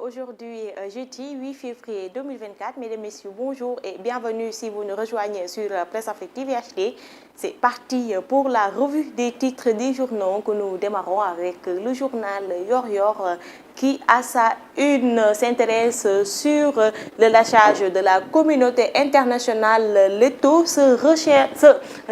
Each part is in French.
Aujourd'hui, jeudi 8 février 2024. Mesdames, Messieurs, bonjour et bienvenue si vous nous rejoignez sur Presse Afrique TV HD. C'est parti pour la revue des titres des journaux que nous démarrons avec le journal Yor Yor qui, à sa une, s'intéresse sur le lâchage de la communauté internationale. L'étau se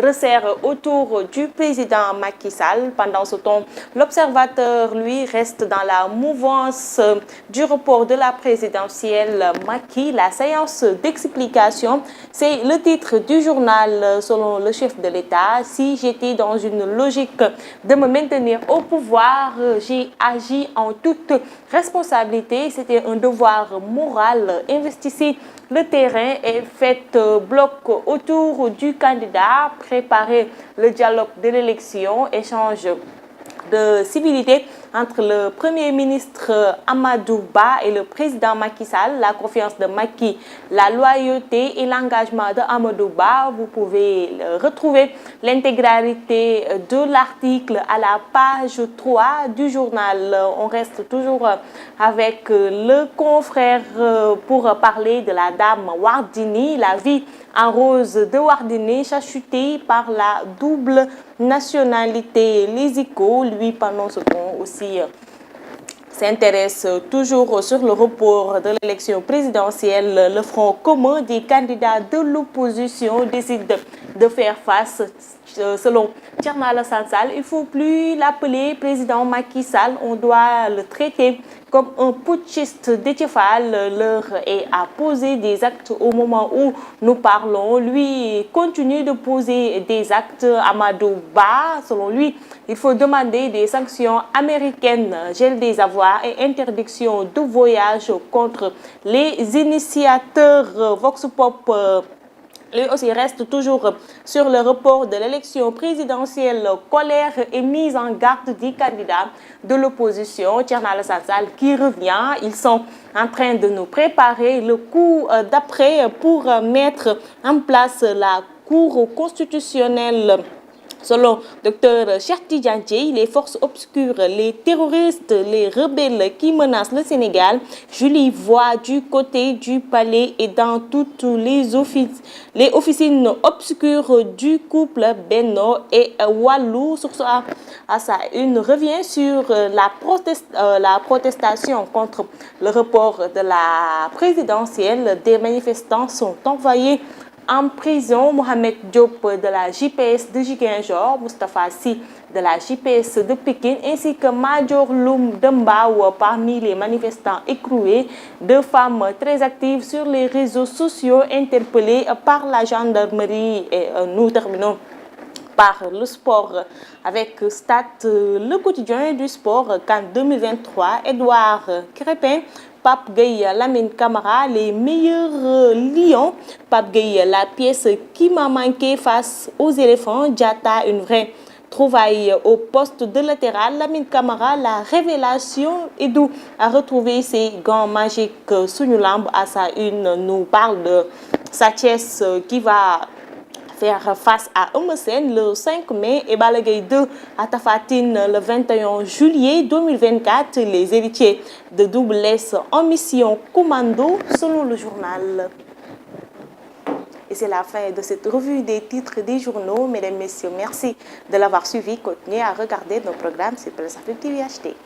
resserre autour du président Macky Sall. Pendant ce temps, l'observateur, lui, reste dans la mouvance du report de la présidentielle Macky. La séance d'explication, c'est le titre du journal selon le chef de l'État. Si j'étais dans une logique de me maintenir au pouvoir, j'ai agi en toute responsabilité. C'était un devoir moral. Investissez le terrain et faites bloc autour du candidat. Préparez le dialogue de l'élection. Échange de civilité entre le Premier ministre Amadou Ba et le président Macky Sall. La confiance de Macky, la loyauté et l'engagement de Amadou Ba. Vous pouvez retrouver l'intégralité de l'article à la page 3 du journal. On reste toujours avec le confrère pour parler de la dame Wardini, la vie en rose de Wardini, chachutée par la double nationalité. Les Échos, lui, pendant ce temps aussi, s'intéresse toujours sur le report de l'élection présidentielle. Le Front commun des candidats de l'opposition décide de faire face. Selon Thierno Alassane Sall, il ne faut plus l'appeler président Macky Sall, on doit le traiter comme un putschiste. Déthié Fall, l'heure est à poser des actes au moment où nous parlons. Lui continue de poser des actes. Amadou Ba, selon lui, il faut demander des sanctions américaines, gel des avoirs et interdiction de voyage contre les initiateurs. Vox Pop lui aussi reste toujours sur le report de l'élection présidentielle. Colère et mise en garde des candidats de l'opposition. Thierno Alassane Sall qui revient. Ils sont en train de nous préparer le coup d'après pour mettre en place la Cour constitutionnelle. Selon Dr Cheikh Tidiane Dièye, les forces obscures, les terroristes, les rebelles qui menacent le Sénégal, je les vois du côté du palais et dans toutes les officines obscures du couple Benno et Wallu. Sur ça, à ça, une revient sur la protestation contre le report de la présidentielle. Des manifestants sont envoyés en prison. Mohamed Diop de la JPS de Ziguinchor, Moustapha Sy de la JPS de Pékin ainsi que Major Loum de Mbao parmi les manifestants écroués. Deux femmes très actives sur les réseaux sociaux interpellées par la gendarmerie. Et nous terminons par le sport avec Stade, le quotidien du sport CAN 2023. Edouard Crépin, Pape Gueye, Lamine Camara, les meilleurs lions. Pape Gueye, la pièce qui m'a manqué face aux éléphants. Diatta, une vraie trouvaille au poste de latéral. Lamine Camara, la révélation. Edou a retrouvé ses gants magiques. Sunulamb à sa une nous parle de Sathiès qui va faire face à Eumeu Sène le 5 mai et Balla Gaye 2 à Tapha Tine le 21 juillet 2024. Les héritiers de Double Less en mission commando selon le journal. Et c'est la fin de cette revue des titres des journaux. Mesdames, Messieurs, merci de l'avoir suivi. Continuez à regarder nos programmes sur Presse Afrique TV HD.